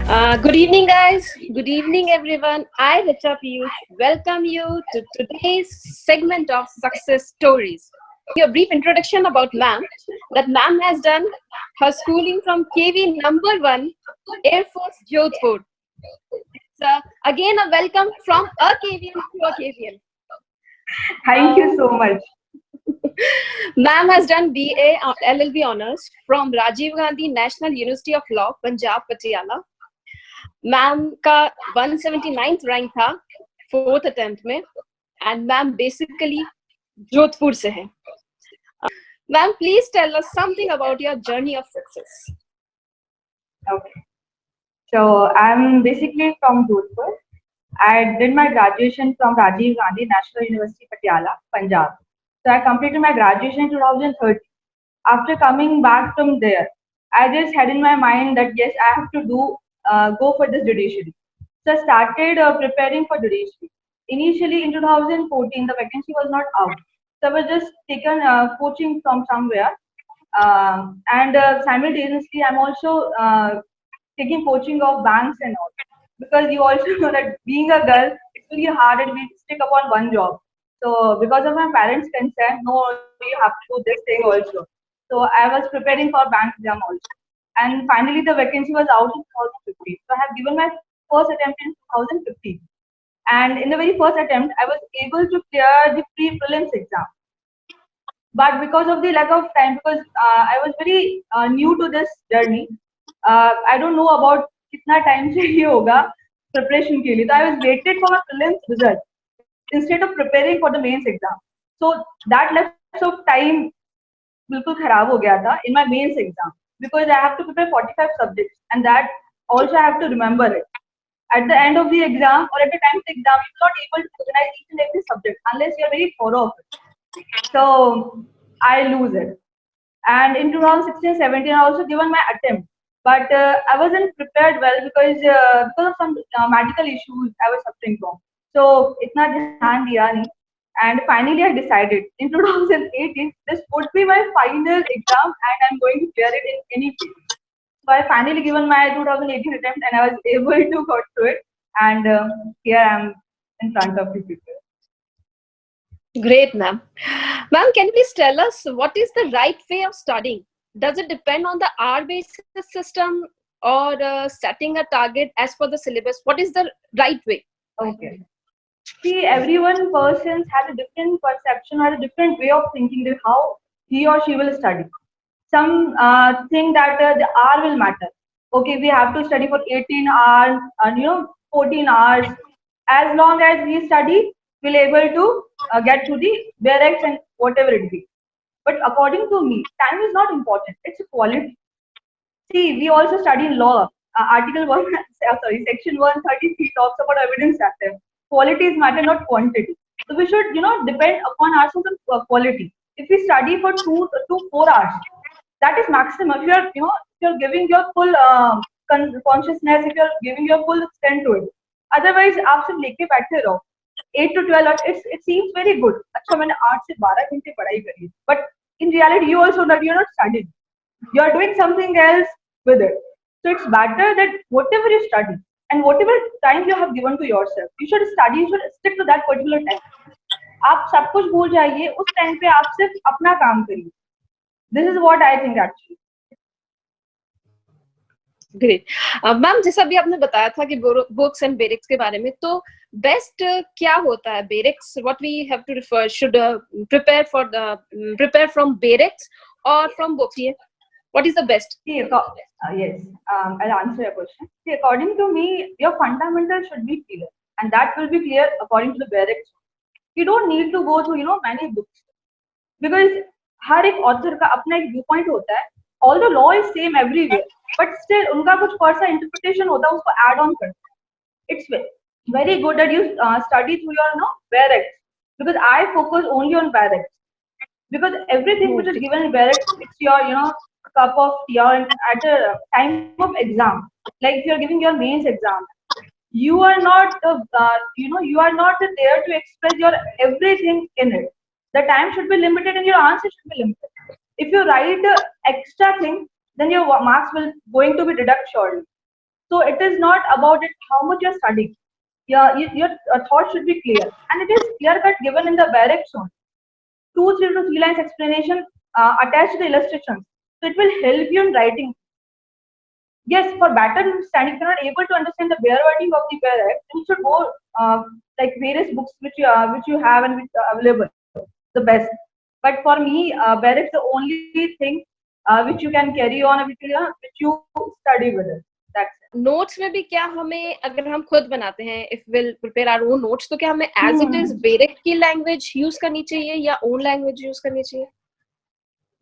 Good evening, guys. Good evening, everyone. I, Richa Piyush, welcome you to today's segment of success stories. A brief introduction about ma'am. That ma'am has done her schooling from KV number one, Air Force Jodhpur. So, again, a welcome from a KVN to a KVN. Thank you so much. Ma'am has done BA LLB honors from Rajiv Gandhi National University of Law, Punjab, Patiala. Ma'am का 179th rank था fourth attempt में and ma'am basically Jodhpur से है ma'am please tell us something about your journey of success Okay. So I'm basically from Jodhpur. I did my graduation from Rajiv Gandhi National University, Patiala, Punjab. So I completed my graduation in 2013. After coming back from there, I just had in my mind that yes, I have to go for this judiciary. So I started preparing for judiciary. Initially in 2014, the vacancy was not out. So I was just taken coaching from somewhere. And simultaneously, I'm also taking coaching of banks and all. Because you also know that being a girl, it's really hard and we stick upon one job. So because of my parents' consent, no, you have to do this thing also. So I was preparing for bank exam also. And finally the vacancy was out in 2015. So I have given my first attempt in 2015. And in the very first attempt, I was able to clear the pre-prelims exam. But because of the lack of time, because I was very new to this journey, I don't know about कितना time चाहिए होगा preparation के लिए. So I was waited for my prelims result instead of preparing for the mains exam. So that lapse of time बिल्कुल खराब हो गया था in my mains exam because I have to prepare 45 subjects and that also I have to remember it. At the end of the exam or at the time of the exam, you're not able to recognize each and every subject unless you're very thorough of it. So I lose it. And in 2016-17, I also given my attempt, but I wasn't prepared well because of some medical issues I was suffering from. So itna dhyan diya nahi. And finally, I decided in 2018 this would be my final exam, and I'm going to clear it in any case. So I finally given my 2018 attempt, and I was able to go through it. And here I am in front of you people. great ma'am can you please tell us what is the right way of studying does it depend on the hour basis system or setting a target as per the syllabus what is the right way Okay. See, everyone person has a different perception, has a different way of thinking that how he or she will study. Some think that the hour will matter. Okay, we have to study for 18 hours, 14 hours. As long as we study, we'll able to get to the barracks and whatever it be. But according to me, time is not important. It's a quality. See, we also study law. Article 1, Section 133 talks about evidence active. Quality is matter, not quantity. So we should, depend upon ourselves on quality. If we study for 2 to 4 hours, that is maximum. If you're giving your full consciousness, if you're giving your full strength to it. Otherwise, आप सिर्फ लेके बैठे रहो. 8 to 12 hours, it seems very good. अच्छा मैंने 8 से 12 घंटे पढ़ाई करी. But in reality, you also know you're not studying. You're doing something else with it. So it's better that whatever you study and whatever time you have given to yourself, you should study, you should stick to that particular time. आप सब कुछ भूल जाइए उस time पे आप सिर्फ अपना काम करिए. This is what I think actually. Great ma'am जैसा अभी आपने बताया था कि बुक्स एंड बेरिक्स के बारे में तो बेस्ट क्या होता है bare acts what we have to refer should prepare from bare acts और फ्रॉम बुक्स ये what is the best See, yes, I'll answer your question. See, according to me, your fundamentals should be clear, and that will be clear according to the barracks. You don't need to go through, many books because हर एक author का अपना एक viewpoint होता है. Although law is same everywhere, but still उनका कुछ personal interpretation होता है उसको add on करते हैं. It's very good that you study through your, barracks because I focus only on barracks because everything which is given in barracks, it's your, cup of tea or at a time of exam. Like if you're giving your mains exam, you are not, you are not there to express your everything in it. The time should be limited and your answer should be limited. If you write extra thing, then your marks will going to be deducted surely. So it is not about it how much you're studying. Your thought should be clear, and it is clear cut given in the barracks only. 2 to 3 lines explanation attached to the illustrations. So it will help you in writing. Yes, for better understanding, if you're not able to understand the bare wording of the barracks, then you should go like various books which you have and which are available. The best. But for me, barracks the only thing which you can carry on which you study with it. That's it. Notes में भी क्या हमें, अगर हम खुद बनाते हैं, if will prepare our own notes, तो क्या हमें एज इट इज बेरिक की लैंग्वेज यूज करनी चाहिए या ओन लैंग्वेज यूज करनी चाहिए?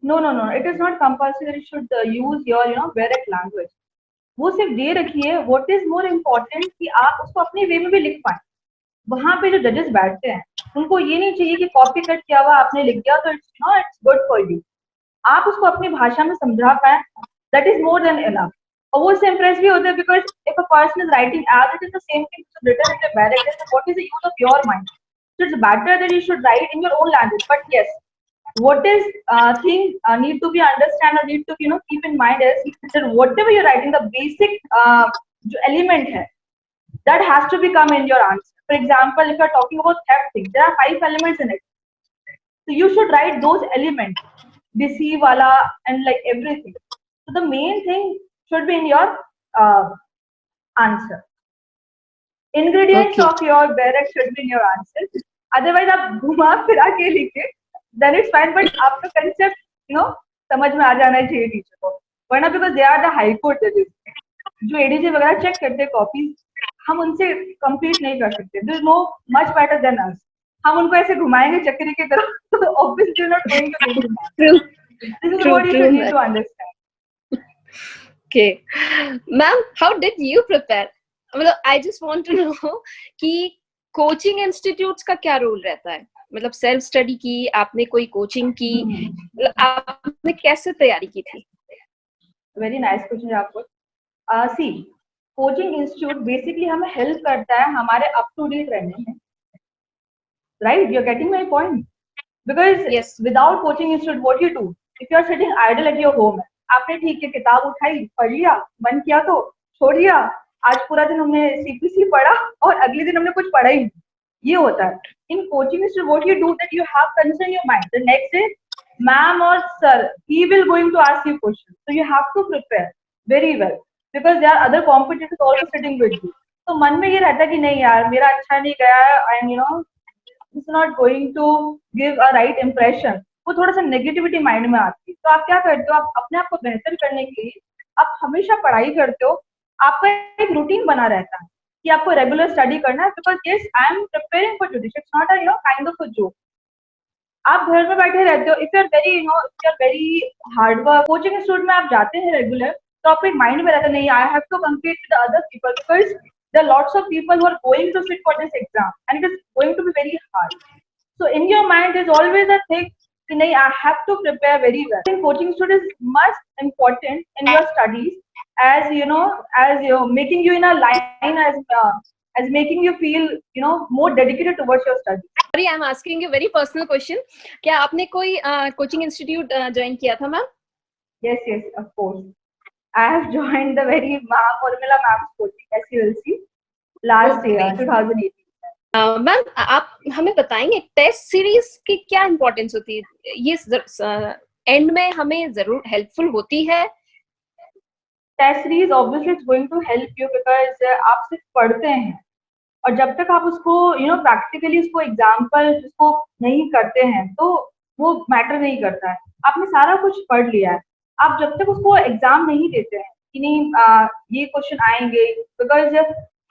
No, no, no. It is not compulsory that you should use your barrack language. वो सिर्फ दे रखी है. What is more important कि आप उसको अपने वे में भी लिख पाए. वहां पे जो जजेस बैठते हैं उनको ये नहीं चाहिए कि कॉपी कट किया हुआ आपने लिख दिया तो इट्स गुड फॉर यू. आप उसको अपनी भाषा में समझा पाए, that is more than enough. और वो उससे इम्प्रेस भी होते हैं because if a person is writing as it is the same thing written in the barrack, then what is the use of your mind? So it's better that you should write in your own language. But yes, what is thing need to be understand or need to keep in mind is that whatever you're writing, the basic जो element है, that has to become in your answer. For example, if you're talking about theft things, there are 5 elements in it. So you should write those elements, deceive wala and like everything. So the main thing should be in your uh, answer. Ingredients Okay. of your barrack should be in your answer. Otherwise, आप घुमा फिरा के लिखे, then it's fine. But आपका concept समझ में आ जाना चाहिए टीचर को. वरना because they are the high court judges, जो एडीसी वगैरह चेक करते हैं कॉपीज, हम उनसे कंप्लीट नहीं कर सकते. There is no much better than us. हम उनको ऐसे घुमाएंगे चक्री की तरह, तो obviously not going to get it. True. This is True, what you true, should need ma'am. to understand. Okay. Ma'am, how did you prepare? मतलब I just want to know कि कोचिंग इंस्टीट्यूट्स का क्या role रहता है? मतलब self study की, आपने कोई कोचिंग की, आपने कैसे तैयारी की थी? वेरी नाइस क्वेश्चन आपको. सी, कोचिंग इंस्टीट्यूट बेसिकली हमें हेल्प करता है हमारे अप टू डेट रहने में. Right, you are getting my point. Because Yes. Without coaching institute what you do, if you are sitting idle at your home, आपने ठीक है किताब उठाई, पढ़ लिया, मन किया तो छोड़ दिया. आज पूरा दिन हमने सीपीसी पढ़ा और अगले दिन हमने कुछ पढ़ा ही नहीं. ये होता है. In coaching institute what you do that you have concern your mind. The next day ma'am or sir, he will going to ask you questions, so you have to prepare very well because there are other competitors also sitting with you. तो मन में ये रहता है कि नहीं यार मेरा अच्छा नहीं गया है and it's not going to give a right impression. वो थोड़ा सा नेगेटिविटी माइंड में आती है. तो आप क्या करते हो, आप अपने आप को बेहतर करने के लिए आप हमेशा पढ़ाई करते हो. आपका एक रूटीन बना रहता है कि आपको रेगुलर स्टडी करना है. Because yes, I am preparing for judicial, it's not a kind of a joke. आप घर में बैठे रहते हो. If you are very hard work, coaching institute में आप जाते हैं रेगुलर, तो आपको एक माइंड में रहता नहीं I have to compete with other people because there are lots of people who are going to sit for this exam and it is going to be very hard. So in your mind is always a thing कि नहीं, I have to prepare very well. Think coaching institute is must important in your studies as making you in a line, as making you feel more dedicated towards your studies. Sorry, I'm asking you a very personal question. क्या आपने कोई coaching institute join किया था ma'am? Yes, of course. I have joined the very Formula Ma'am's coaching SULC last year, 2018. Ma'am, आप हमें बताएंगे test series की क्या इम्पोर्टेंस होती है? ये एंड में हमें जरूर हेल्पफुल होती है? Test series obviously it's going to help you because आप सिर्फ पढ़ते हैं और जब तक आप उसको प्रैक्टिकली उसको एग्जाम्पल उसको नहीं करते हैं तो वो मैटर नहीं करता है. आपने सारा कुछ पढ़ लिया है, आप जब तक उसको एग्जाम नहीं देते हैं कि नहीं ये क्वेश्चन आएंगे, बिकॉज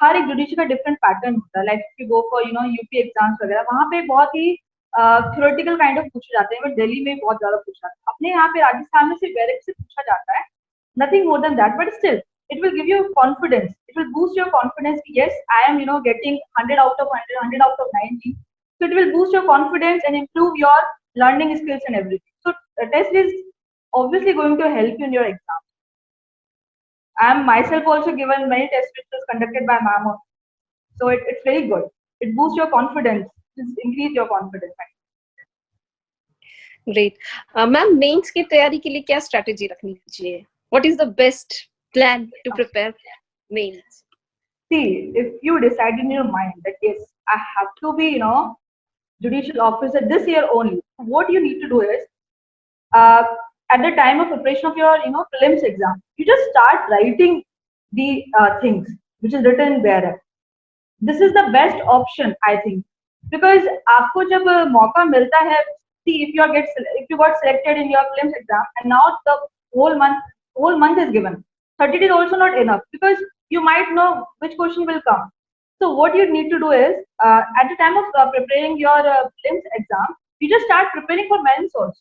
हर एक जुडिशरी का डिफरेंट पैटर्न होता है. Like you go for UP exams वगैरह, वहाँ पे बहुत ही थ्योरेटिकल काइंड ऑफ पूछे जाते हैं, बट दिल्ली में बहुत ज्यादा पूछा जाता है. अपने यहाँ पे राजस्थान में सिर्फ डायरेक्ट से पूछा जाता है, nothing more than that, but still it will give you confidence, it will boost your confidence. Yes, I am getting 100 out of 100, 100 out of 90, so it will boost your confidence and improve your learning skills and everything. So the test is obviously going to help you in your exam. I am myself also given many tests which was conducted by ma'am, so it's very good. It boosts your confidence, it increase your confidence. Great. Ma'am, mains की तैयारी के लिए क्या strategy रखनी चाहिए? What is the best plan to prepare? mains? See, if you decide in your mind that yes, I have to be, judicial officer this year only, what you need to do is, uh, at the time of preparation of your, prelims exam, you just start writing the things which is written there. This is the best option, I think, because आपको जब मौका मिलता है, see if you got selected in your prelims exam and now the whole month is given. 30 days also not enough because you might know which question will come. So what you need to do is, at the time of preparing your prelims exam, you just start preparing for mains also,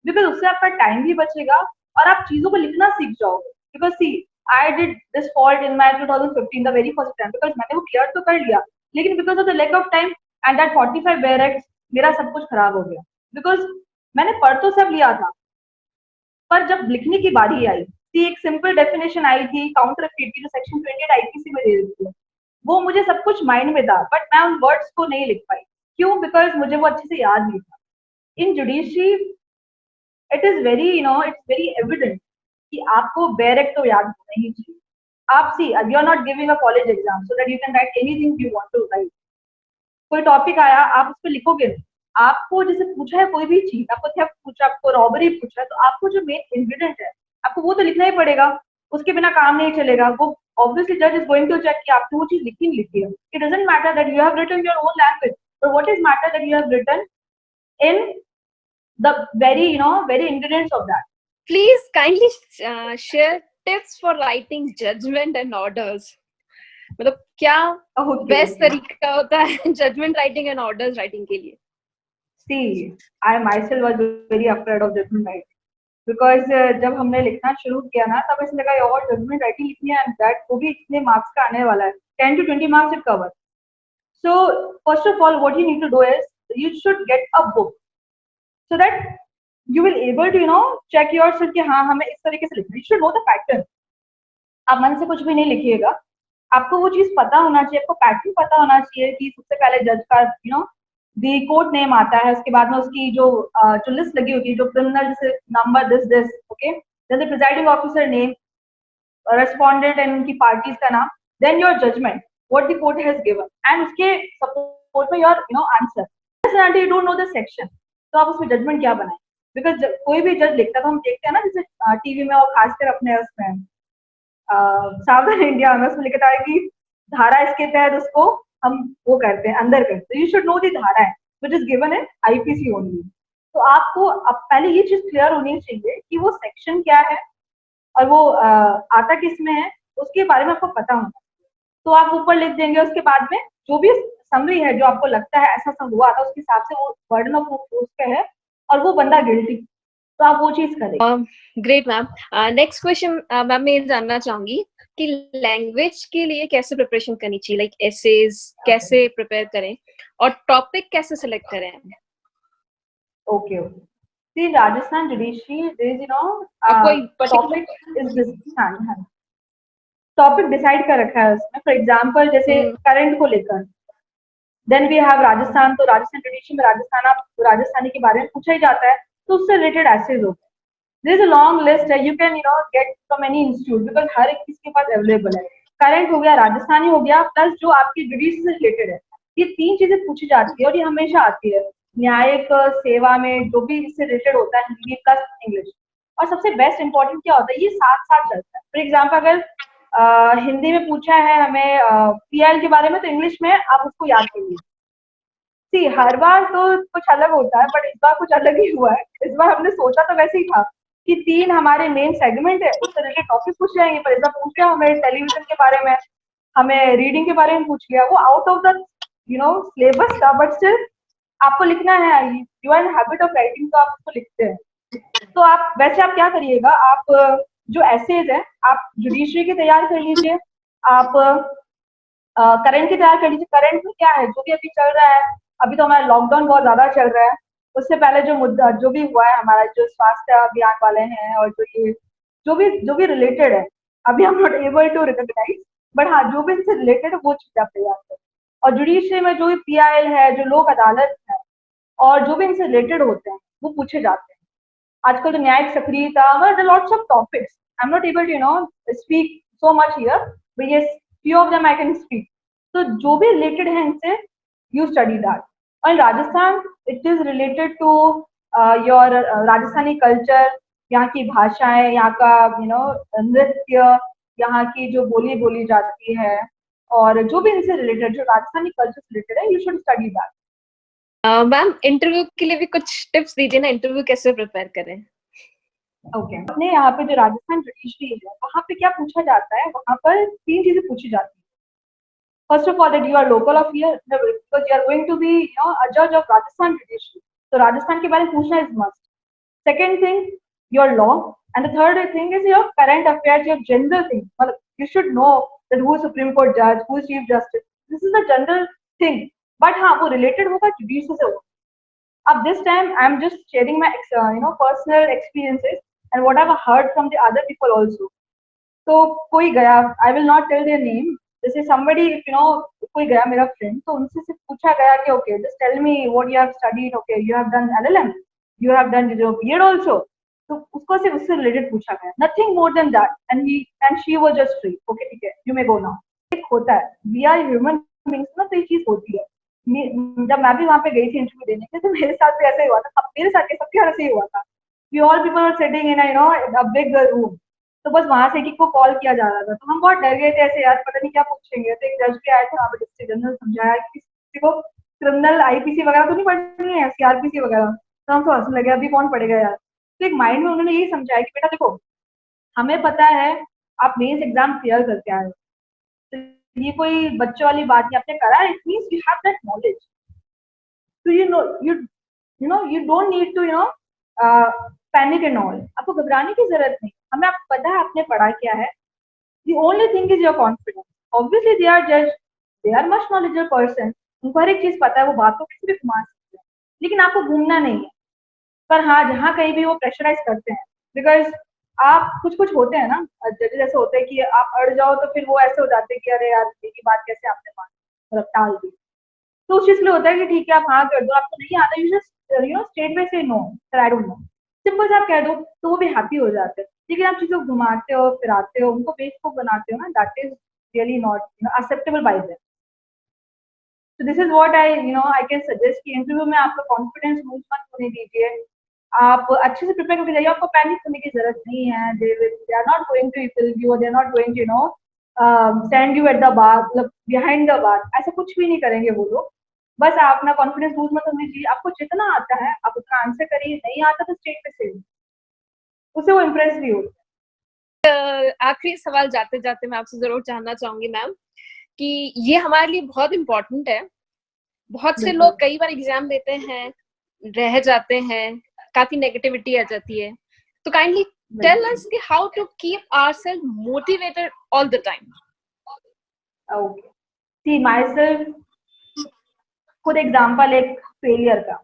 because उससे आपका time भी बचेगा और आप चीजों को लिखना सीख जाओगे. Because see, I did this fault in my 2015 the very first time, because मैंने वो क्लियर तो कर लिया, लेकिन because of the lack of time and that 45 barracks मेरा सब कुछ खराब हो गया. Because मैंने पढ़ तो सब लिया था, पर जब लिखने की बारी आई, थी एक सिंपल डेफिनेशन आई थी काउंटर फीट की जो सेक्शन 28 आईपीसी में दे देती है, वो मुझे सब कुछ माइंड में था, बट मैं उन वर्ड्स को नहीं लिख पाई. क्यों? बिकॉज मुझे वो अच्छे से याद नहीं था. In judiciary it is very it's very evident कि आपको बैरक तो याद होना ही चाहिए. आप see, you are not giving a college exam so that you can write anything you want to write. कोई टॉपिक आया, आप उस पर लिखोगे नहीं. आपको जैसे पूछा है कोई भी चीज, आपको थेफ्ट पूछा, आपको रॉबरी पूछा है, तो आपको जो मेन इंग्रेडिएंट है आपको वो तो लिखना ही पड़ेगा. उसके बिना काम नहीं चलेगा. वो ऑब्वियसली जज इज गोइंग टू चेक कि आपने वो चीज लिखी नहीं लिखी है. It doesn't matter that you have written your own language, but what is matter that you have written in the very ingredients of that. Please kindly share tips for writing judgment and orders. मतलब क्या best तरीका होता है judgment writing and orders writing के लिए? See, I myself was very afraid of judgment writing because जब हमने लिखना शुरू किया ना, तब ऐसा लगा और जजमेंट राइटिंग लिखनी है, एंड दैट वो भी इतने मार्क्स का आने वाला है, 10 to 20 marks it cover. So first of all, what you need to do is you should get a book so that you will able to check yourself कि हाँ हमें इस तरीके से लिखना है. You should know the pattern. आप मन से कुछ भी नहीं लिखिएगा, आपको वो चीज पता होना चाहिए, आपको पैटर्न पता होना चाहिए कि सबसे पहले जज का दी कोर्ट नेम आता है, उसके बाद में उसकी जो लिस्ट लगी होती है, जो क्रिमिनल जैसे number this okay, then the presiding officer name, respondent and उनकी पार्टीज का नाम, then your judgment what the court has given, and उसके सपोर्ट में your answer. You don't know the section, तो आप उसमें जजमेंट क्या बनाए? बिकॉज कोई भी जज लिखता है तो हम देखते हैं ना, जैसे टीवी में और खासकर अपने उसमें सावधान इंडिया में उसमें लिखा है कि धारा इसके तहत उसको हम वो करते हैं, अंदर करते हैं. यू शुड नो दी धारा है which is given in IPC only. तो आपको अब पहले ये चीज क्लियर होनी चाहिए कि वो सेक्शन क्या है और वो आता किस में है, उसके बारे में आपको पता होना चाहिए. तो आप ऊपर लिख देंगे, उसके बाद में जो भी समरी है जो आपको लगता है ऐसा सब हुआ था, उसके हिसाब से वो बर्डन ऑफ प्रूफ पे है और वो बंदा गिल्टी, तो आप वो चीज करें. Great ma'am. Next question ma'am मैं जानना चाहूंगी कि लैंग्वेज के लिए कैसे प्रिपरेशन करनी चाहिए, लाइक एसेज कैसे प्रिपेयर करें और टॉपिक कैसे सेलेक्ट करें? Okay see, Rajasthan judiciary is कोई टॉपिक इज टॉपिक डिसाइड कर रखा है उसमें. फॉर एग्जांपल जैसे करंट को लेकर, देन वी हैव राजस्थान, तो राजस्थान जुडिशरी में राजस्थानी के बारे में पूछा ही जाता है, तो उससे रिलेटेड एसेज होते हैं. There is a long list है, you can get from any institute, because हर एक किसके पास अवेलेबल है. करंट हो गया, राजस्थानी हो गया, प्लस जो आपकी जुडिशरी से रिलेटेड है. ये तीन चीजें पूछी जाती है और ये हमेशा आती है न्यायिक सेवा में, जो भी इससे रिलेटेड होता है, हिंदी प्लस इंग्लिश. और सबसे बेस्ट इंपॉर्टेंट क्या होता है, ये साथ साथ चलता है. फॉर एग्जाम्पल अगर हिंदी में पूछा है हमें पीएल के बारे में, तो इंग्लिश में आप उसको याद करिए. सी, हर बार तो कुछ अलग होता है, बट इस बार कुछ अलग ही हुआ है. इस बार हमने सोचा तो वैसे ही था कि 3 हमारे मेन सेगमेंट है, उससे रिलेटेड टॉपिक पूछ जाएंगे, पर इस बार पूछ लिया हमें टेलीविजन के बारे में, हमें रीडिंग के बारे में पूछ लिया. वो आउट ऑफ द सिलेबस था, बट स्टिल आपको लिखना है, you are in habit of writing, तो आप उसको लिखते हैं. तो आप वैसे आप क्या करिएगा, आप जो एसेज है आप जुडिशरी की तैयार कर लीजिए, आप करंट की तैयार कर लीजिए. करंट में क्या है, जो भी अभी चल रहा है, अभी तो हमारा लॉकडाउन बहुत ज्यादा चल रहा है, उससे पहले जो मुद्दा जो भी हुआ है हमारा, जो स्वास्थ्य अभियान वाले हैं, और जो भी रिलेटेड है, अभी हम not able to recognise, but हाँ जो भी इससे रिलेटेड है वो चीज आप तैयार करें. और जुडिशरी में जो भी पीआईएल है, जो लोक अदालत है, और जो भी इनसे रिलेटेड होते हैं वो पूछे जाते हैं. आजकल तो न्यायिक सक्रियता, lots of topics. I am not able to speak so much here, but yes, few of them I can speak. So जो भी related है इनसे, you study that. और in Rajasthan, it is related to your Rajasthani culture, यहाँ की भाषाएं, यहाँ का नृत्य, यहाँ की जो बोली बोली जाती है, और जो भी इनसे रिलेटेड, जो राजस्थानी कल्चर से रिलेटेड है, you should study that. Ma'am interview के लिए भी कुछ टिप्स दीजिए ना, इंटरव्यू कैसे प्रिपेयर करें. ओके, अपने यहाँ पे जो राजस्थान जुडिशरी है, वहाँ पे क्या पूछा जाता है, वहाँ पर 3 चीजें पूछी जाती है. First of all that you are local of here, because you are going to be a जज ऑफ राजस्थान जुडिशरी, तो राजस्थान के बारे में पूछना is must. Second thing, your law, and the third thing is your current affairs, your general thing. मतलब you should know that who is supreme court जज, who is chief justice, this is the general thing. But हाँ, वो related होगा judiciary से होगा. अब this time I'm just sharing my personal experiences and what I've heard from the other people also. तो कोई गया, I will not tell their name, जैसे somebody कोई गया मेरा friend, तो उनसे सिर्फ पूछा गया कि okay, just tell me what you have studied, okay, you have done LLM, you have done your BEd also. तो उसको सिर्फ उससे related पूछा गया, nothing more than that, and she was just free. Okay, ठीक है, you may go now. एक होता है, we are human beings ना, तो ये चीज होती है. जब मैं भी वहां पे गई थी इंटरव्यू देने के, तो मेरे साथ भी ऐसा ही हुआ था. मेरे साथ सबके साथ ऐसे ही हुआ था. We all people are sitting in a big room, तो बस वहां से किसी को कॉल किया जा रहा था, तो हम बहुत डर गए थे ऐसे, यार पता नहीं क्या पूछेंगे. तो एक जज भी आए थे वहां पे, डिस्ट्रिक्ट जनरल, समझाया कि किसी को क्रिमिनल आईपीसी वगैरह तो नहीं पढ़नी है, सीआरपीसी वगैरह. तो हम तो हंसने लगे, अभी कौन पढ़ेगा यार. तो एक माइंड में उन्होंने यही समझाया कि बेटा देखो, हमें पता है आप मेंस एग्जाम क्लियर करके आए हो, तो ये कोई बच्चों वाली बात नहीं, आपने करा है, it means you have that knowledge. So you don't need to panic and all. आपको घबराने की जरूरत नहीं, हमें आपको पता है आपने पढ़ा क्या है. The only thing is your confidence. Obviously they are judged, they are much knowledgeable person, उनको हर एक चीज पता है, वो बातों को भी घुमा सकते हैं, लेकिन आपको घूमना नहीं है. पर हाँ, जहाँ कहीं भी वो प्रेशराइज करते हैं, बिकॉज आप कुछ होते हैं ना जजेस, ऐसे होते हैं कि आप अड़ जाओ तो फिर वो ऐसे हो जाते हैं कि अरे यार ये बात कैसे आपने मतलब टाल दी. तो उस चीज के लिए होता है कि ठीक है आप हाँ कर दो, आपको नहीं आता, यू जस्ट स्टेट में से no sir I don't know, simple से आप कह दो, तो वो भी हैप्पी हो जाते हैं. लेकिन आप चीजों को घुमाते हो, फिराते हो, उनको बेवकूफ बनाते हो ना, that is really not acceptable by them. तो this is what I can suggest कि इंटरव्यू में आपका कॉन्फिडेंस लूज मत होने दीजिए. आप अच्छे से प्रिपेयर करके जाइए, आपको पैनिक होने की जरूरत नहीं है. They are not going to fill you, they are not going to send you at the bar, मतलब बिहाइंड द बार, ऐसा कुछ भी नहीं करेंगे वो लोग. बस आप अपना कॉन्फिडेंस लूज मत होने दीजिए. आपको जितना आता है आप उतना आंसर करिए, नहीं आता तो स्टेट पे से उसे वो इम्प्रेस भी होता है. आखिरी सवाल जाते जाते मैं आपसे जरूर जानना चाहूंगी मैम कि ये हमारे लिए बहुत इम्पोर्टेंट है. बहुत से लोग कई बार एग्जाम देते हैं, रह जाते हैं, काफी नेगेटिविटी आ जाती है. तो काइंडली टेल अस कि how to keep ourselves motivated all the time. Okay, see my self, खुद एग्जांपल एक फेलियर का.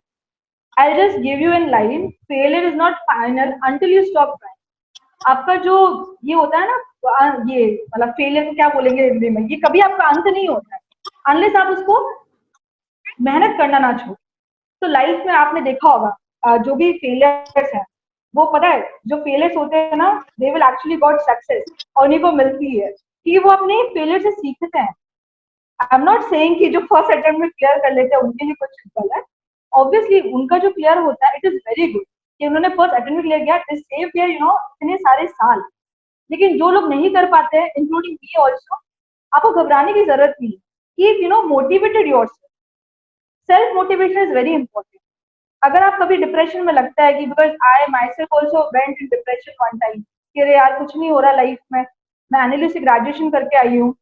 I'll just give you in line, failure is not final until you stop trying. आपका जो ये होता है ना, ये मतलब फेलियर को क्या बोलेंगे हिंदी में, ये कभी आपका अंत नहीं होता है अनलेस आप उसको मेहनत करना ना छोड़ो. तो लाइफ में आपने देखा होगा जो भी फेलियर्स हैं, वो पता है जो फेलियर्स होते हैं ना, they will actually got success, और उन्हीं को मिलती है कि वो अपने फेलियर से सीखते हैं. आई एम नॉट सेइंग कि जो फर्स्ट अटेम्प्ट में क्लियर कर लेते हैं उनके लिए कुछ गलत. ऑब्वियसली उनका जो क्लियर होता है इट इज वेरी गुड कि उन्होंने फर्स्ट अटेम्प्ट में क्लियर किया, दे सेव देयर इतने सारे साल. लेकिन जो लोग नहीं कर पाते हैं, इंक्लूडिंग मी आल्सो, आपको घबराने की जरूरत नहीं. Keep motivated yourself. Self motivation is very important. अगर आप कभी डिप्रेशन में लगता है कि because I my self also went in depression one time कि अरे यार कुछ नहीं हो रहा लाइफ में, मैं एनएलयू से ग्रेजुएशन करके आई हूँ,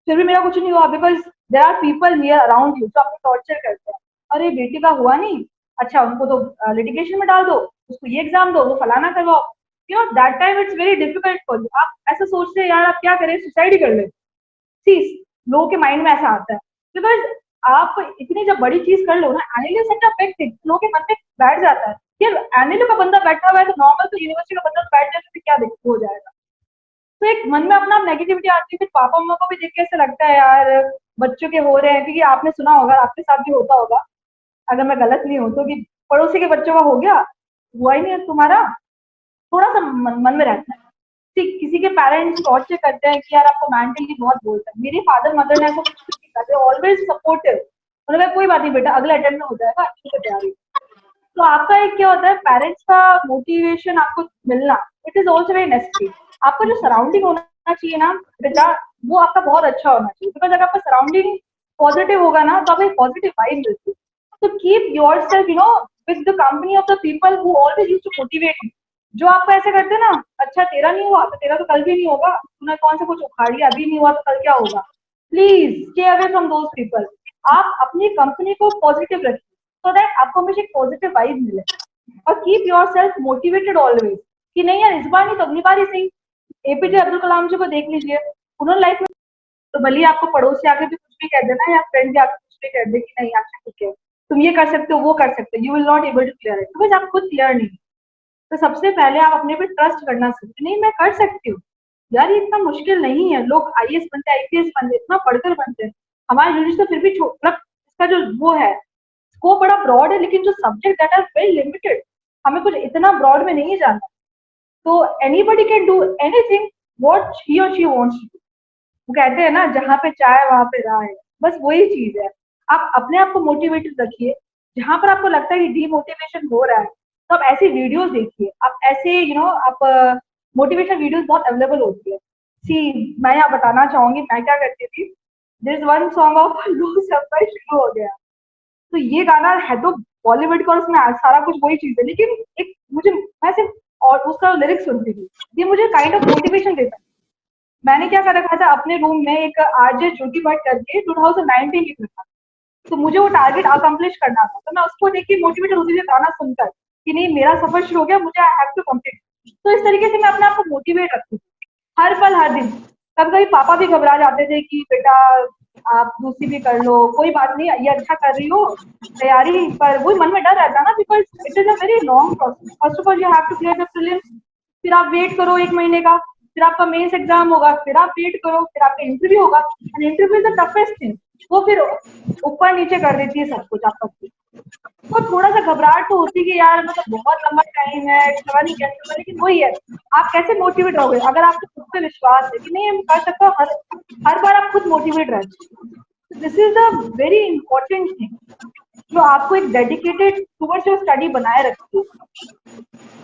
फिर भी मेरा कुछ नहीं हुआ, because there are people near around you जो आपको टॉर्चर करते हैं. अरे बेटी का हुआ नहीं, अच्छा उनको तो लिटिगेशन में डाल दो, उसको ये एग्जाम दो, वो फलाना करवाओ. That time it's very difficult for you. आप ऐसा सोचते हैं यार आप क्या करें, सुसाइड ही कर ले. सी लोगों के माइंड में ऐसा आता है बिकॉज आप इतनी जब बड़ी चीज कर लो ना, एनएलयू से बिग थिंग, लोगों के मन में बैठ जाता है कि एनएलयू का बंदा बैठा हुआ है तो नॉर्मल तो यूनिवर्सिटी का बंदा बैठ जाए तो क्या हो जाएगा. तो एक मन में अपना नेगेटिविटी आती है. फिर पापा मम्मा को भी देख के ऐसा लगता है यार बच्चों के हो रहे हैं, क्योंकि आपने सुना होगा, आपके साथ भी होता होगा, अगर मैं गलत नहीं हूँ तो, कि पड़ोसी के बच्चों का हो गया, हुआ ही नहीं है तुम्हारा, थोड़ा सा मन में रहता है. किसी के पेरेंट्स टॉर्चर करते हैं कि यार आपको मेंटली बहुत बोलते हैं, मेरे फादर मदर ने ऐसा कुछ नहीं किया, दे ऑलवेज सपोर्टिव, उन्होंने कोई बात नहीं बेटा अगले अटेम्प्ट में हो जाएगा, अच्छे से तैयारी। तो आपका एक क्या होता है, पेरेंट्स का मोटिवेशन आपको मिलना, it is also very necessary. आपका जो सराउंडिंग होना चाहिए ना बेटा, वो आपका बहुत अच्छा होना चाहिए, बिकॉज अगर आपका सराउंडिंग पॉजिटिव होगा ना तो आपको एक पॉजिटिव वाइब मिलती है। तो keep your self with the company of the people who always used to motivate you. जो आपको ऐसे करते हैं ना, अच्छा तेरा नहीं हुआ तो तेरा तो कल भी नहीं होगा, तूने कौन से कुछ उखाड़ लिया, अभी नहीं हुआ तो कल क्या होगा, please stay away from those people. आप अपनी कंपनी को पॉजिटिव रखिए सो दैट आपको हमेशा एक पॉजिटिव वाइब मिले, और keep your self motivated always कि नहीं यार इस बार नहीं तो अगली बार ही सही। एपीजे अब्दुल कलाम जी को देख लीजिए, उन्होंने लाइफ में, तो भले आपको पड़ोसी आके भी कुछ भी कह देना या फ्रेंड भी आके कुछ भी कह दे कि नहीं अच्छा ठीक है तुम ये कर सकते हो वो कर सकते हो, you will not able to clear it because आप खुद क्लियर नहीं। तो सबसे पहले आप अपने पे ट्रस्ट करना सीखिए, नहीं मैं कर सकती हूँ यार, ये इतना मुश्किल नहीं है, लोग आईएएस बनते हैं आईपीएस बनते इतना पढ़कर बनते हैं, हमारे यूनिट तो फिर भी मतलब इसका जो वो है स्कोप बड़ा ब्रॉड है, लेकिन जो subject that are very limited, हमें कुछ इतना ब्रॉड में नहीं जाना। तो anybody can do anything what he और शी वांट्स टू। वो कहते हैं ना जहाँ पे चाय वहां पे राह है, बस वही चीज है। आप अपने आप को मोटिवेटेड रखिए, जहां पर आपको लगता है कि डीमोटिवेशन हो रहा है तो आप ऐसी वीडियोस देखिए, आप ऐसे आप मोटिवेशन वीडियोस बहुत अवेलेबल होती है। सी मैं यहाँ बताना चाहूंगी मैं क्या करती थी, दिस वन सॉन्ग ऑफ लू सफर शुरू हो गया, तो ये गाना है तो बॉलीवुड का और उसमें सारा कुछ वही चीज है, लेकिन एक मुझे मैं सिर्फ और उसका लिरिक्स सुनती थी, ये मुझे काइंड ऑफ मोटिवेशन देता। मैंने क्या कर रखा था अपने रूम में एक आरजे ज्योति भट्ट करके 2019 लिख रखा, तो मुझे वो टारगेट अकम्प्लिश करना था, तो मैं उसको देख के मोटिवेटेड होती थी गाना सुनकर कि नहीं मेरा सफर शुरू हो गया, मुझे आई हैव टू कंप्लीट। तो इस तरीके से मैं अपने आप को मोटिवेट रखती थी हर पल हर दिन। कभी कभी पापा भी घबरा जाते थे कि बेटा आप दूसरी भी कर लो, कोई बात नहीं ये अच्छा कर रही हो तैयारी, पर वही मन में डर रहता है ना, because it is a very long process. First of all you have to clear the prelims, फिर आप वेट करो एक महीने का, फिर आपका मेंस एग्जाम होगा, फिर आप वेट करो, फिर आपका इंटरव्यू होगा, and interview is the toughest thing, वो फिर ऊपर नीचे कर देती है सब कुछ आपका। तो थोड़ा सा घबराहट तो होती है कि यार मतलब बहुत लंबा टाइम है, पता नहीं कैसे होगा, लेकिन वही है आप कैसे मोटिवेट रहोगे अगर आपको खुद पे विश्वास है कि नहीं मैं कर सकता हूँ, हर बार आप खुद मोटिवेट रहते। This is a very important thing जो आपको एक डेडिकेटेड टुवर्ड्स योर स्टडी बनाए रखती है।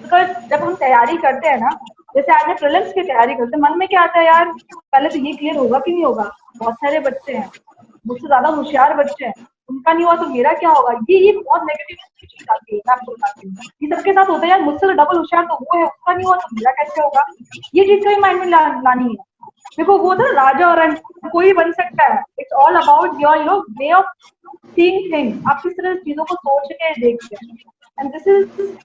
बिकॉज जब हम तैयारी करते हैं ना, जैसे आज मैं प्रीलिम्स की तैयारी करते हैं, मन में क्या आता है यार पहले तो ये क्लियर होगा कि नहीं होगा, बहुत सारे बच्चे हैं मुझसे ज्यादा होशियार बच्चे हैं, उनका नहीं हुआ तो मेरा क्या होगा, ये बहुत नेगेटिव चीज आती है। मैं आपको बताती हूँ ये सबके साथ होता है यार, मुझसे तो डबल होशियार तो वो है, उसका नहीं हुआ तो मेरा कैसे होगा, ये चीज कहीं माइंड में लानी है। देखो वो था राजा और रंक, कोई बन सकता है, it's all about your way of seeing things, आप किस तरह चीजों को सोच के देखते हैं, and this is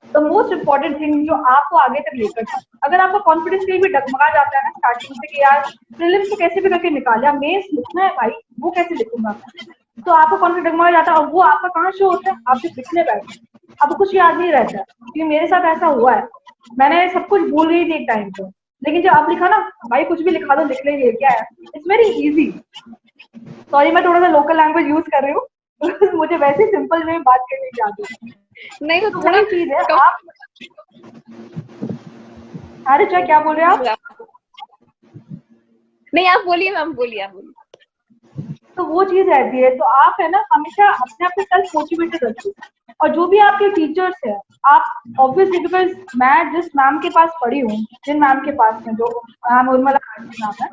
the most important thing जो आपको आगे तक लेकर जाए। अगर आपका कॉन्फिडेंस कहीं भी डगमगा जाता है ना स्टार्टिंग से कि यार प्रीलिम्स तो कैसे भी करके निकाल लिया, मेंस लिखना है भाई वो कैसे लिखूंगा, तो आपका कॉन्फिडेंस डगमगा जाता है, और वो आपका कहाँ शो होता है, आप जब लिखने बैठे आपको कुछ याद नहीं रहता है। क्योंकि मेरे साथ ऐसा हुआ है, मैंने सब कुछ भूल गई थी एक टाइम पे, लेकिन जब आप लिखा ना भाई कुछ भी लिखा दो लिख लेंगे क्या है, इट्स वेरी इजी। सॉरी मैं थोड़ा सा लोकल लैंग्वेज यूज कर रही हूँ मुझे वैसे सिंपल में बात करने की आदत है। नहीं तो थोड़ा वही चीज है आप, अरे चाहे क्या बोल रहे हैं आप? नहीं आप बोलिए मैम, बोलिए आप बोलिए। तो वो चीज रहती है, तो आप है ना हमेशा अपने आप को सेल्फ मोटिवेटेड रखिए। और जो भी आपके टीचर्स है, आप ऑब्वियसली बिकॉज मैं जिस मैम के पास पढ़ी हूँ, जिन मैम के पास में जो मैम उर्मिला नाम है,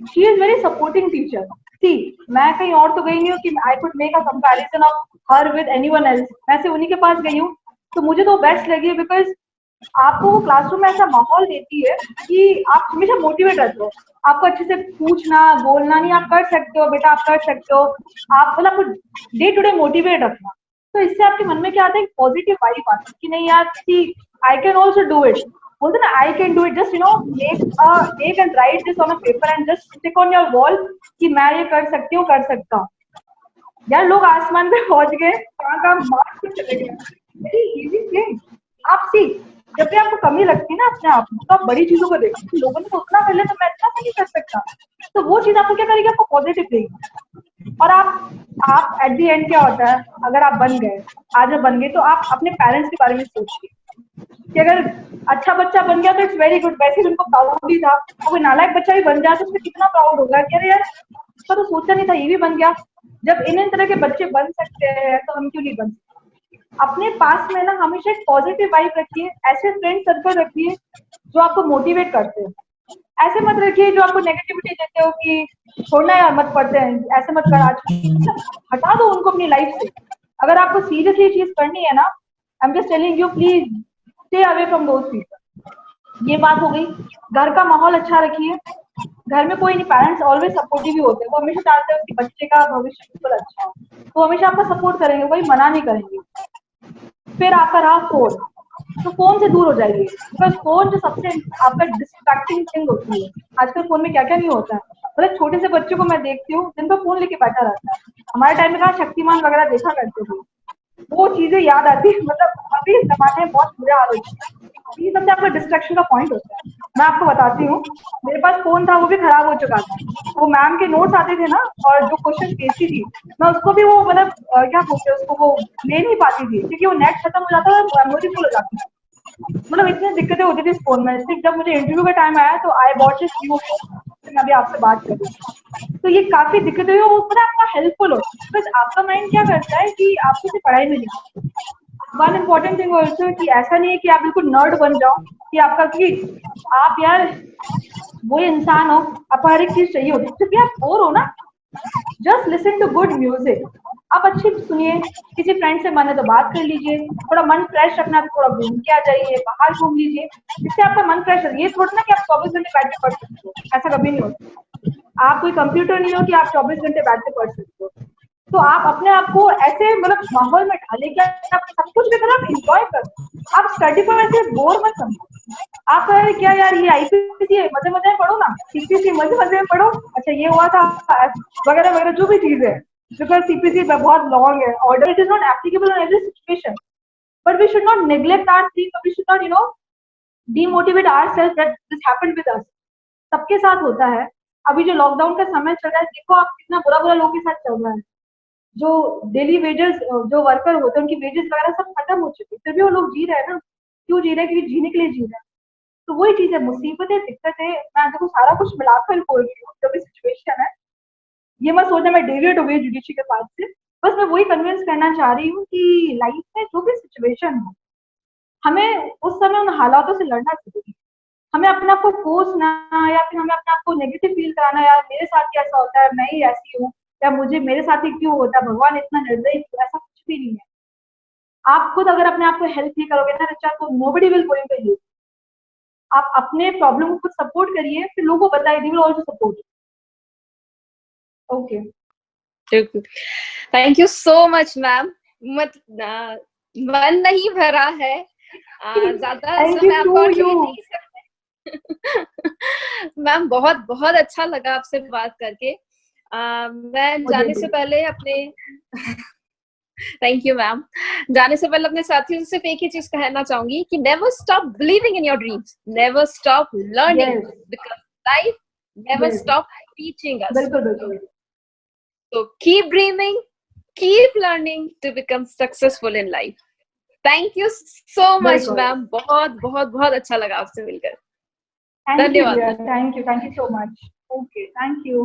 she is very supporting teacher. See मैं कहीं और तो गई नहीं हूँ कि I could make a comparison of her with anyone else, मैं सिर्फ उन्हीं के पास गई हूँ, तो मुझे तो बेस्ट लगी बिकॉज आपको वो क्लासरूम में ऐसा माहौल देती है कि आप हमेशा मोटिवेट रहते हो, आपको अच्छे से पूछना बोलना नहीं, आप कर सकते हो बेटा आप कर सकते हो, आप मतलब डे टू डे मोटिवेट रखना। तो इससे आपके मन में क्या आता है, पॉजिटिव वाइब आती है कि नहीं यार see I can also do it, बोलते ना I can do it, just make and write this on a paper and just stick on your wall कि मैं ये कर सकती हूँ कर सकता हूँ। यार लोग आसमान पे पहुंच गए, कहाँ कहाँ मार्स पे चले गए, वेरी इजी थिंग। आप सी जब भी आपको कमी लगती है ना अपने आप में, तो आप बड़ी चीजों को देखो, लोगों ने तो उतना कर लिया तो मैं इतना तो नहीं कर सकता, तो वो चीज आपको क्या करेगी, आपको पॉजिटिव देगी। और आप एट दी एंड क्या होता है, अगर आप बन गए, आज आप बन गए, तो आप अपने पेरेंट्स के बारे में सोचिए, कि अगर अच्छा बच्चा बन गया तो इट्स वेरी गुड, वैसे भी उनको प्राउड ही था, और कोई नालायक बच्चा भी बन जाए तो उसमें कितना प्राउड होगा कि अरे यार उसका तो सोचा नहीं था, ये भी बन गया। जब इन तरह के बच्चे बन सकते हैं तो हम क्यों नहीं बन सकते। अपने पास में ना हमेशा एक पॉजिटिव वाइब रखिए, ऐसे फ्रेंड सर्कल रखिए जो आपको मोटिवेट करते हैं। ऐसे मत रखिए जो आपको नेगेटिविटी देते हो कि छोड़ना यार मत पढ़ते हैं, ऐसे मत कर आज, मतलब हटा दो उनको अपनी लाइफ से। अगर आपको सीरियसली चीज करनी है ना, I am just telling you, please stay away from those people. ये बात हो गई। घर का माहौल अच्छा रखिए। घर में कोई नहीं, पेरेंट्स ऑलवेज सपोर्टिव ही होते हैं, वो हमेशा चाहते हैं कि बच्चे का भविष्य बिल्कुल अच्छा हो, तो हमेशा आपका सपोर्ट करेंगे, कोई मना नहीं करेंगे। फिर आपका रहा फोन, तो फोन से दूर हो जाइए, बिकॉज फोन जो सबसे आपका डिस्ट्रैक्टिंग थिंग होती है। आजकल फोन में क्या क्या नहीं होता है, मतलब छोटे से बच्चों को मैं देखती हूँ जिन पर फोन लेके बैठा रहता है। हमारे टाइम में कहा शक्तिमान वगैरह देखा करते थे, वो चीजें याद आती है, मतलब अभी इस जमाने में बहुत बुरा हाल हो चुका है। ये सबसे आपका डिस्ट्रैक्शन का पॉइंट होता है। मैं आपको बताती हूँ, मेरे पास फोन था, वो भी खराब हो चुका था। वो मैम के नोट्स आते थे ना, और जो क्वेश्चन भेजती थी, मैं उसको भी वो मतलब क्या बोलते हैं उसको, वो ले नहीं पाती थी क्योंकि वो नेट खत्म हो जाता था, मेमोरी फुल हो जाती थी। मतलब इतनी दिक्कतें होती थी इस फोन में। फिर जब मुझे इंटरव्यू का टाइम आया तो I bought this new phone, मैं अभी आपसे बात कर रही हूँ। तो ये काफी दिक्कतें हुई, वो पता है आपका हेल्पफुल होता है, बिकॉज आपका माइंड क्या करता है कि आपको सिर्फ पढ़ाई में नहीं। वन इम्पोर्टेंट थिंग ऑल्सो कि ऐसा नहीं है कि आप बिल्कुल नर्ड बन जाओ, कि आपका कि आप यार वो इंसान हो, आपको हर एक चीज चाहिए होती है, क्योंकि आप बोर हो ना, just listen to good music. आप अच्छी सुनिए, किसी फ्रेंड से मन है तो बात कर लीजिए, थोड़ा मन फ्रेश रखना है तो थोड़ा घूम के आ जाइए, बाहर घूम लीजिए, जिससे आपका मन फ्रेश है। ये थोड़ा ना कि आप 24 घंटे बैठ के पढ़ सकते हो, ऐसा कभी नहीं होता। आप कोई कंप्यूटर नहीं हो कि आप 24 घंटे बैठ के पढ़ सकते हो। तो आप अपने आप को ऐसे मतलब माहौल में डालें कि आप सब कुछ भी करो, आप इंजॉय करो। आप स्टडी को वैसे बोर मत समझो। आप कह क्या यार ये आईपीसी है, मजे मजे में पढ़ो ना, सीपीसी मजे मजे में पढ़ो, अच्छा ये हुआ था वगैरह वगैरह जो भी चीज है। बिकॉज सीपीसी बहुत लॉन्ग है, order it is not applicable in every situation, but we should not neglect our thing, we should not demotivate ourselves that this happened with us. सबके साथ होता है। अभी जो लॉकडाउन का समय चल रहा है, देखो आप कितना बुरा बुरा लोगों के साथ चल रहा है। जो डेली वेजेस जो वर्कर होते हैं उनकी वेजेस वगैरह सब खत्म हो चुकी है, फिर भी वो लोग जी रहे हैं ना। क्यों जी रहे हैं? क्योंकि जीने के लिए जी रहे हैं। तो वही चीज है, मुसीबतें दिक्कतें मैं देखो सारा कुछ मिलाकर बोल रही हूँ, जो भी सिचुएशन है। ये मत सोचना मैं डेविएट हो गई जुडिशरी के पास से। बस मैं वही कन्विंस करना चाह रही हूँ कि लाइफ में जो भी सिचुएशन हो, हमें उस समय उन हालातों से लड़ना जरूरी है। हमें अपने आप को फोर्स ना, या फिर हमें अपने आप को नेगेटिव फील कराना, यार मेरे साथ कैसा होता है, मैं ही ऐसी हूँ, या मुझे मेरे साथ ही क्यों होता है, भगवान इतना निर्दयी क्यों, ऐसा कुछ भी नहीं है। आप खुद अगर अपने आप को हेल्प नहीं करोगे ना रिचा, तो nobody will going to help. आप अपने प्रॉब्लम को खुद सपोर्ट करिए, फिर लोगों को बताइए, they will also support. Okay, thank you so much ma'am. मत मन नहीं भरा है, ज्यादा थैंक यू समय टू आपको और यू। ले नहीं सकते। मैम बहुत बहुत अच्छा लगा आपसे बात करके। मैं मुझे जाने भी। से पहले अपने थैंक यू मैम। जाने से पहले अपने साथियों से सिर्फ एक ही चीज कहना चाहूंगी कि never stop believing in your dreams, never stop learning, yes because life never yes, stop teaching us. बिल्कुल बिल्कुल। So keep dreaming, keep learning to become successful in life. Thank you so much बिल्कुल। मैम, बहुत बहुत बहुत अच्छा लगा आपसे मिलकर। थैंक यू धन्यवाद। Dear, thank you so much. Okay, thank you.